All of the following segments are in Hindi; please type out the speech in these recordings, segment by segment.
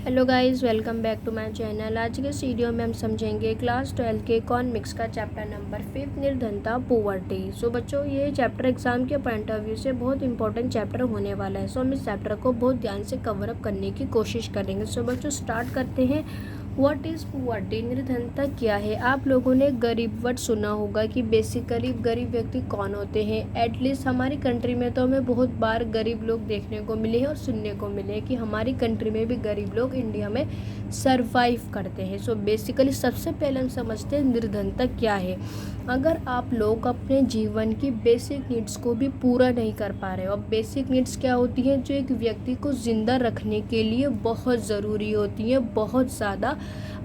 Hello guys, welcome back to my channel. आज के इस वीडियो में हम समझेंगे क्लास 12 के इकोनॉमिक्स का चैप्टर नंबर 5 निर्धनता पोवर्टी। सो बच्चों, ये चैप्टर एग्जाम के पॉइंट ऑफ व्यू से बहुत इंपॉर्टेंट चैप्टर होने वाला है। सो हम इस चैप्टर को बहुत ध्यान से कवर अप करने की कोशिश करेंगे। सो बच्चों, स्टार्ट करते हैं। व्हाट इज़ पोवर्टी, निर्धनता क्या है। आप लोगों ने गरीब वर्ड सुना होगा कि बेसिकली गरीब व्यक्ति कौन होते हैं। एटलीस्ट हमारी कंट्री में तो हमें बहुत बार गरीब लोग देखने को मिले हैं और सुनने को मिले हैं कि हमारी कंट्री में भी गरीब लोग इंडिया में सरवाइव करते हैं। सो बेसिकली सबसे पहले हम समझते हैं निर्धनता क्या है। अगर आप लोग अपने जीवन की बेसिक नीड्स को भी पूरा नहीं कर पा रहे हो। अब बेसिक नीड्स क्या होती हैं, जो एक व्यक्ति को ज़िंदा रखने के लिए बहुत ज़रूरी होती हैं, बहुत ज़्यादा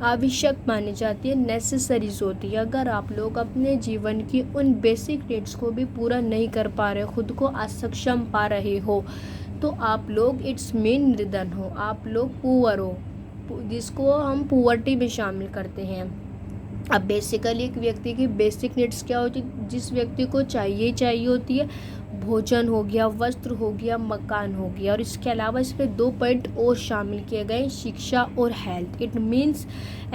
आवश्यक मानी जाती है, नेसेसरीज होती है। अगर आप लोग अपने जीवन की उन बेसिक नीड्स को भी पूरा नहीं कर पा रहे हो, खुद को असक्षम पा रहे हो, तो आप लोग इट्स मीन निर्धन हो, आप लोग पुअर हो, जिसको हम पुअर्टी में शामिल करते हैं। अब बेसिकली एक व्यक्ति की बेसिक नीड्स क्या होती है, जिस व्यक्ति को चाहिए होती है, भोजन हो गया, वस्त्र हो गया, मकान हो गया। और इसके अलावा इसमें 2 पॉइंट और शामिल किए गए, शिक्षा और हेल्थ। इट मीन्स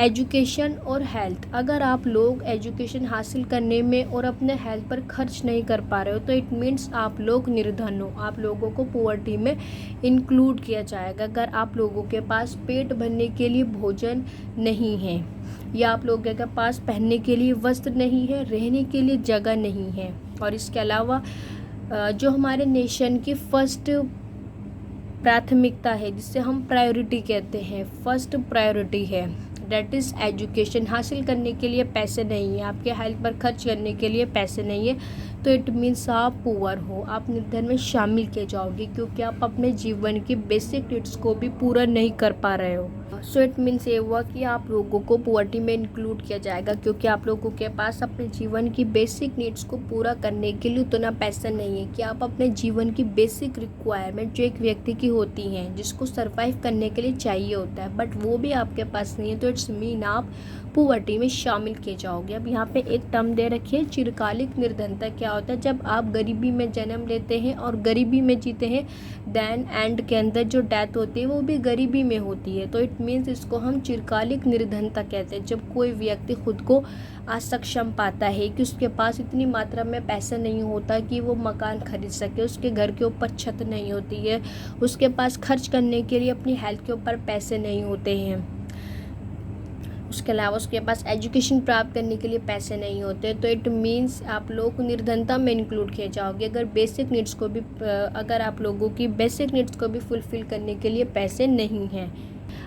एजुकेशन और हेल्थ। अगर आप लोग एजुकेशन हासिल करने में और अपने हेल्थ पर खर्च नहीं कर पा रहे हो, तो इट मीन्स आप लोग निर्धन हो, आप लोगों को पुअर्टी में इंक्लूड किया जाएगा। अगर आप लोगों के पास पेट भरने के लिए भोजन नहीं है, या आप लोगों के पास पहनने के लिए वस्त्र नहीं है, रहने के लिए जगह नहीं है, और इसके अलावा जो हमारे नेशन की फर्स्ट प्राथमिकता है, जिसे हम प्रायोरिटी कहते हैं, फर्स्ट प्रायोरिटी है, डेट इज़ एजुकेशन। हासिल करने के लिए पैसे नहीं है, आपके हेल्थ पर खर्च करने के लिए पैसे नहीं है, तो इट मीन्स आप पुअर हो, आप निर्धन में शामिल किए जाओगे, क्योंकि आप अपने जीवन की बेसिक नीड्स को भी पूरा नहीं कर पा रहे हो। सो इट मीन्स ये हुआ कि आप लोगों को पुअर्टी में इंक्लूड किया जाएगा, क्योंकि आप लोगों के पास अपने जीवन की बेसिक नीड्स को पूरा करने के लिए उतना पैसा नहीं है कि आप अपने जीवन की बेसिक रिक्वायरमेंट जो एक व्यक्ति की होती हैं, जिसको सर्वाइव करने के लिए चाहिए होता है, बट वो भी आपके पास नहीं है, तो इट्स मीन आप पुअर्टी में शामिल किए जाओगे। अब यहाँ पे एक टर्म दे रखी है, चिरकालिक निर्धनता। क्या होता है, जब आप गरीबी में जन्म लेते हैं और गरीबी में जीते हैं, देन एंड के अंदर जो डेथ होती है वो भी गरीबी में होती है, तो इट मीन्स इसको हम चिरकालिक निर्धनता कहते हैं। जब कोई व्यक्ति खुद को असक्षम पाता है कि उसके पास इतनी मात्रा में पैसा नहीं होता कि वो मकान खरीद सके, उसके घर के ऊपर छत नहीं होती है, उसके पास खर्च करने के लिए अपनी हेल्थ के ऊपर पैसे नहीं होते हैं, उसके अलावा उसके पास एजुकेशन प्राप्त करने के लिए पैसे नहीं होते, तो इट मीन्स आप लोग निर्धनता में इंक्लूड किए जाओगे। अगर बेसिक नीड्स को भी अगर आप लोगों की बेसिक नीड्स को भी फुलफ़िल करने के लिए पैसे नहीं हैं।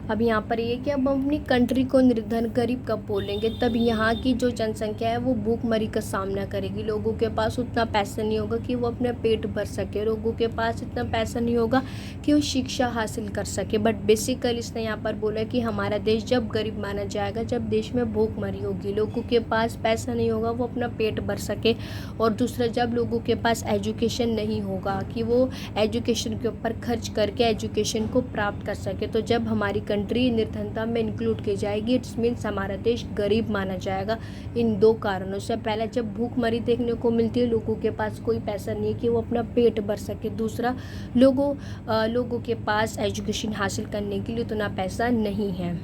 अब यहाँ पर ये कि अब हम अपनी कंट्री को निर्धन गरीब कब बोलेंगे, तब यहाँ की जो जनसंख्या है वो भूखमरी का सामना करेगी। लोगों के पास उतना पैसा नहीं होगा कि वो अपना पेट भर सके, लोगों के पास इतना पैसा नहीं होगा कि वो शिक्षा हासिल कर सके। बट बेसिकली इसने यहाँ पर बोला कि हमारा देश जब गरीब माना जाएगा, जब देश में भूखमरी होगी, लोगों के पास पैसा नहीं होगा वो अपना पेट भर सके, और दूसरा जब लोगों के पास एजुकेशन नहीं होगा कि वो एजुकेशन के ऊपर खर्च करके एजुकेशन को प्राप्त कर सके, तो जब हमारी कंट्री निर्धनता में इंक्लूड की जाएगी, इट्स मीन्स हमारा देश गरीब माना जाएगा। इन 2 कारणों से, पहला जब भूखमरी देखने को मिलती है, लोगों के पास कोई पैसा नहीं कि वो अपना पेट भर सके, दूसरा लोगों के पास एजुकेशन हासिल करने के लिए उतना पैसा नहीं है।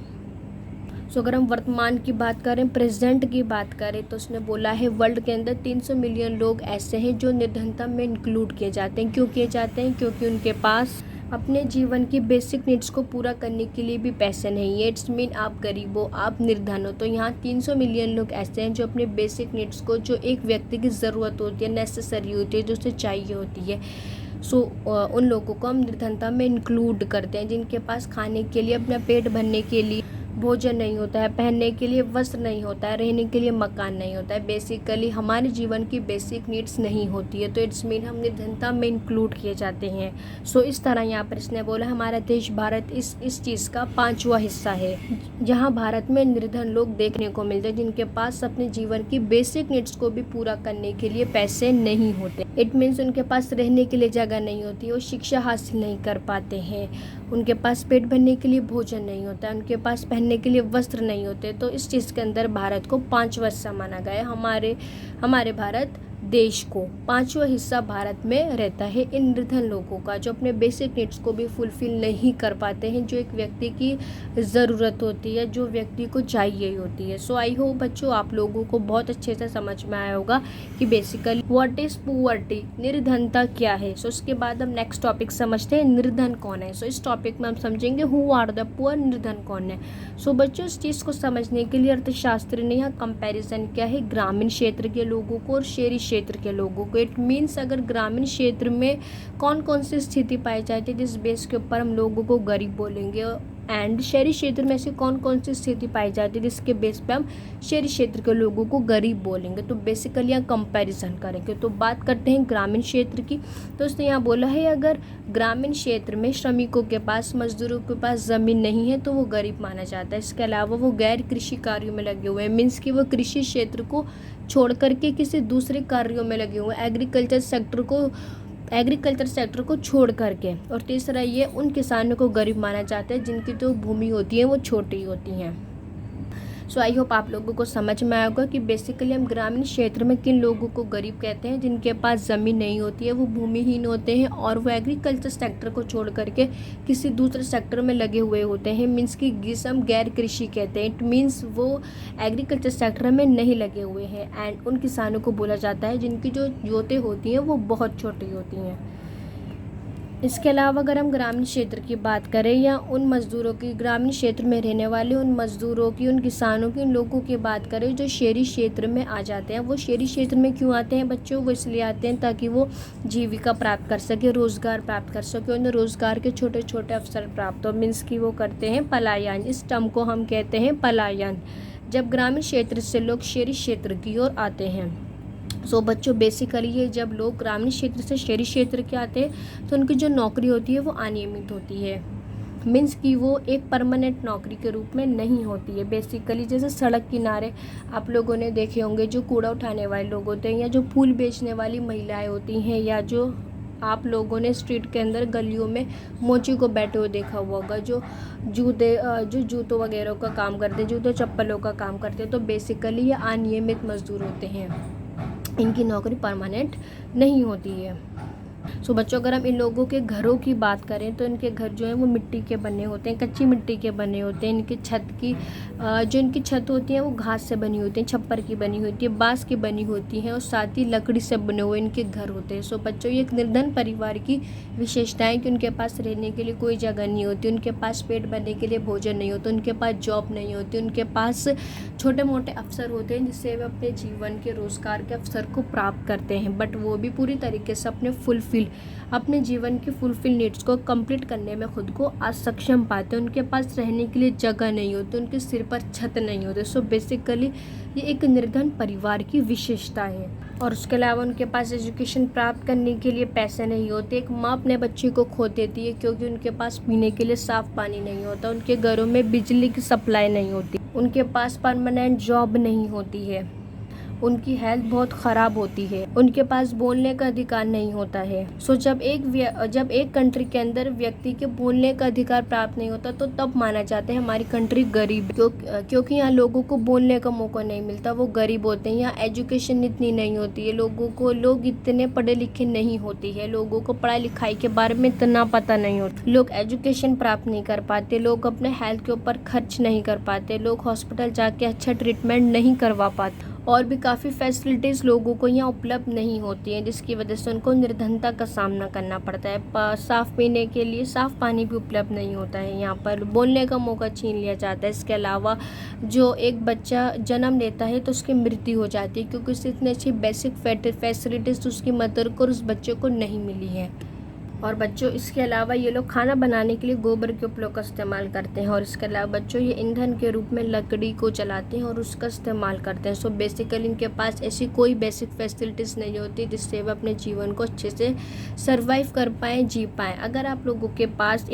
सो अगर हम वर्तमान की बात करें, प्रेजेंट की बात करें, तो उसने बोला है वर्ल्ड के अंदर 300 मिलियन लोग ऐसे हैं जो निर्धनता में इंक्लूड किए जाते हैं। क्यों किए जाते हैं? क्योंकि उनके पास अपने जीवन की बेसिक नीड्स को पूरा करने के लिए भी पैसे नहीं है। इट्स मीन आप गरीब हो, आप निर्धन हो। तो यहाँ 300 मिलियन लोग ऐसे हैं जो अपने बेसिक नीड्स को, जो एक व्यक्ति की ज़रूरत होती है, नेसेसरी होती है, जो उसे चाहिए होती है, सो उन लोगों को हम निर्धनता में इंक्लूड करते हैं, जिनके पास खाने के लिए, अपना पेट भरने के लिए भोजन नहीं होता है, पहनने के लिए वस्त्र नहीं होता है, रहने के लिए मकान नहीं होता है, बेसिकली हमारे जीवन की बेसिक नीड्स नहीं होती है, तो इट्स मीन हम निर्धनता में इंक्लूड किए जाते हैं। सो इस तरह यहाँ पर इसने बोला हमारा देश भारत इस चीज़ का 5वां हिस्सा है, जहाँ भारत में निर्धन लोग देखने को मिलते हैं, जिनके पास अपने जीवन की बेसिक नीड्स को भी पूरा करने के लिए पैसे नहीं होते। इट मीन्स उनके पास रहने के लिए जगह नहीं होती, वो शिक्षा हासिल नहीं कर पाते हैं, उनके पास पेट भरने के लिए भोजन नहीं होता, उनके पास पहनने के लिए वस्त्र नहीं होते। तो इस चीज़ के अंदर भारत को 5वां हिस्सा माना गया है। हमारे भारत देश को 5वां हिस्सा भारत में रहता है इन निर्धन लोगों का, जो अपने बेसिक नीड्स को भी फुलफिल नहीं कर पाते हैं, जो एक व्यक्ति की ज़रूरत होती है, जो व्यक्ति को चाहिए होती है। सो आई होप बच्चों आप लोगों को बहुत अच्छे से समझ में आया होगा कि बेसिकली व्हाट इज़ पुअर्टी, निर्धनता क्या है। सो उसके बाद हम नेक्स्ट टॉपिक समझते हैं निर्धन कौन है। सो इस टॉपिक में हम समझेंगे हु आर द पुअर, निर्धन कौन है। सो बच्चों इस चीज़ को समझने के लिए अर्थशास्त्र ने यहाँ कंपैरिजन किया है ग्रामीण क्षेत्र के लोगों को और शहरी क्षेत्र के लोगों को। इट मीन्स अगर ग्रामीण क्षेत्र में कौन कौन सी स्थिति पाई जाती है जिस बेस के ऊपर हम लोगों को गरीब बोलेंगे, एंड शहरी क्षेत्र में ऐसी कौन कौन सी स्थिति पाई जाती है जिसके बेस पे हम शहरी क्षेत्र के लोगों को गरीब बोलेंगे। तो बेसिकली यहाँ कंपैरिजन करेंगे। तो बात करते हैं ग्रामीण क्षेत्र की। तो उसने यहाँ बोला है अगर ग्रामीण क्षेत्र में श्रमिकों के पास, मजदूरों के पास ज़मीन नहीं है तो वो गरीब माना जाता है। इसके अलावा वो गैर कृषि कार्यों में लगे हुए हैं, मीन्स कि वो कृषि क्षेत्र को छोड़ करके किसी दूसरे कार्यों में लगे हुए हैं, एग्रीकल्चर सेक्टर को छोड़ करके। और तीसरा ये उन किसानों को गरीब माना जाता है जिनकी जो भूमि होती है वो छोटी होती हैं। सो आई होप आप लोगों को समझ में आएगा कि बेसिकली हम ग्रामीण क्षेत्र में किन लोगों को गरीब कहते हैं, जिनके पास ज़मीन नहीं होती है, वो भूमिहीन होते हैं और वो एग्रीकल्चर सेक्टर को छोड़ करके किसी दूसरे सेक्टर में लगे हुए होते हैं, मीन्स कि जिसे हम गैर कृषि कहते हैं। इट मीन्स वो एग्रीकल्चर सेक्टर में नहीं लगे हुए हैं। एंड उन किसानों को बोला जाता है जिनकी जो जोतें होती हैं वो बहुत छोटी होती हैं। इसके अलावा अगर हम ग्रामीण क्षेत्र की बात करें या उन मज़दूरों की, ग्रामीण क्षेत्र में रहने वाले उन मज़दूरों की, उन किसानों की, उन लोगों की बात करें जो शहरी क्षेत्र में आ जाते हैं। वो शहरी क्षेत्र में क्यों आते हैं बच्चों? वो इसलिए आते हैं ताकि वो जीविका प्राप्त कर सके, रोज़गार प्राप्त कर सके, उन्हें रोज़गार के छोटे छोटे अवसर प्राप्त हो, मीन्स कि वो करते हैं पलायन। इस टर्म को हम कहते हैं पलायन, जब ग्रामीण क्षेत्र से लोग शहरी क्षेत्र की ओर आते हैं। सो बच्चों बेसिकली ये जब लोग ग्रामीण क्षेत्र से शहरी क्षेत्र के आते हैं तो उनकी जो नौकरी होती है वो अनियमित होती है, मीन्स कि वो एक परमानेंट नौकरी के रूप में नहीं होती है। बेसिकली जैसे सड़क किनारे आप लोगों ने देखे होंगे जो कूड़ा उठाने वाले लोग होते हैं, या जो फूल बेचने वाली महिलाएं होती हैं, या जो आप लोगों ने स्ट्रीट के अंदर गलियों में मोची को बैठे हुए देखा हुआ होगा, जो जूतों वगैरह का काम करते हैं, जूतों चप्पलों का काम करते हैं। तो बेसिकली ये अनियमित मजदूर होते हैं, इनकी नौकरी परमानेंट नहीं होती है। सो बच्चों अगर हम इन लोगों के घरों की बात करें तो इनके घर जो हैं वो मिट्टी के बने होते हैं, कच्ची मिट्टी के बने होते हैं। इनकी छत की जो इनकी छत होती है वो घास से बनी होती है, छप्पर की बनी होती है, बांस की बनी होती है, और साथ ही लकड़ी से बने हुए इनके घर होते हैं। सो बच्चों ये एक निर्धन परिवार की विशेषता है कि उनके पास रहने के लिए कोई जगह नहीं होती, उनके पास पेट भरने के लिए भोजन नहीं होता, उनके पास जॉब नहीं होती, उनके पास छोटे मोटे अवसर होते हैं जिससे वे अपने जीवन के रोज़गार के अवसर को प्राप्त करते हैं, बट वो भी पूरी तरीके से अपने जीवन की फुलफिल नीड्स को कंप्लीट करने में खुद को असक्षम पाते हैं। उनके पास रहने के लिए जगह नहीं होती, उनके सिर पर छत नहीं होती। सो बेसिकली ये एक निर्धन परिवार की विशेषता है। और उसके अलावा उनके पास एजुकेशन प्राप्त करने के लिए पैसे नहीं होते। एक माँ अपने बच्चे को खो देती है क्योंकि उनके पास पीने के लिए साफ पानी नहीं होता, उनके घरों में बिजली की सप्लाई नहीं होती, उनके पास परमानेंट जॉब नहीं होती है, उनकी हेल्थ बहुत ख़राब होती है, उनके पास बोलने का अधिकार नहीं होता है। सो जब एक कंट्री के अंदर व्यक्ति के बोलने का अधिकार प्राप्त नहीं होता तो तब माना जाता है हमारी कंट्री गरीब, क्योंकि यहाँ लोगों को बोलने का मौका नहीं मिलता, वो गरीब होते हैं। यहाँ एजुकेशन इतनी नहीं होती है, लोग इतने पढ़े लिखे नहीं होती है, लोगों को पढ़ाई लिखाई के बारे में इतना पता नहीं होता, लोग एजुकेशन प्राप्त नहीं कर पाते, लोग अपने हेल्थ के ऊपर खर्च नहीं कर पाते, लोग हॉस्पिटल जाके अच्छा ट्रीटमेंट नहीं करवा पाते, और भी काफ़ी फैसिलिटीज़ लोगों को यहाँ उपलब्ध नहीं होती हैं, जिसकी वजह से उनको निर्धनता का सामना करना पड़ता है। साफ़ पीने के लिए साफ़ पानी भी उपलब्ध नहीं होता है, यहाँ पर बोलने का मौका छीन लिया जाता है। इसके अलावा जो एक बच्चा जन्म लेता है तो उसकी मृत्यु हो जाती है क्योंकि उससे इतनी अच्छी बेसिक फैसिलिटीज़ उसकी मदर को और उस बच्चे को नहीं मिली है। और बच्चों इसके अलावा ये लोग खाना बनाने के लिए गोबर के उपयोग का इस्तेमाल करते हैं, और इसके अलावा बच्चों ये ईंधन के रूप में लकड़ी को जलाते हैं और उसका इस्तेमाल करते हैं। सो बेसिकली इनके पास ऐसी कोई बेसिक फैसिलिटीज़ नहीं होती जिससे वे अपने जीवन को अच्छे से सर्वाइव कर पाएँ, जी पाएँ। अगर आप लोगों के पास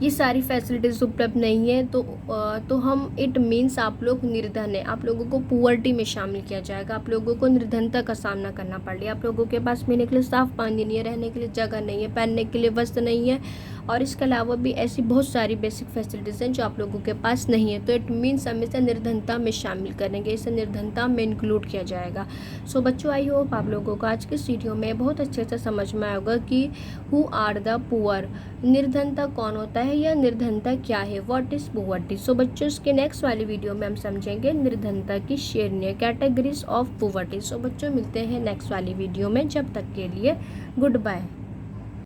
ये सारी फैसिलिटीज़ उपलब्ध नहीं है, तो हम इट मीन्स आप लोग निर्धन है, आप लोगों को पुअर्टी में शामिल किया जाएगा, आप लोगों को निर्धनता का सामना करना पड़ रहा है, आप लोगों के पास पीने के लिए साफ पानी नहीं है, रहने के लिए जगह नहीं है, पहनने के लिए वस्त्र नहीं है, और इसके अलावा भी ऐसी बहुत सारी बेसिक फैसिलिटीज़ हैं जो आप लोगों के पास नहीं है। तो इट मीन्स हम इसे निर्धनता में शामिल करेंगे, इसे निर्धनता में इंक्लूड किया जाएगा। सो बच्चों, आई होप आप लोगों को आज के वीडियो में बहुत अच्छे से समझ में आएगा कि हु आर द पुअर, निर्धनता कौन होता है या निर्धनता क्या है, व्हाट इज़ पुअर्टी। सो बच्चों, इसके नेक्स्ट वाली वीडियो में हम समझेंगे निर्धनता की श्रेणियाँ, कैटेगरीज ऑफ पुअर्टी। सो बच्चों, मिलते हैं नेक्स्ट वाली वीडियो में, जब तक के लिए गुड बाय।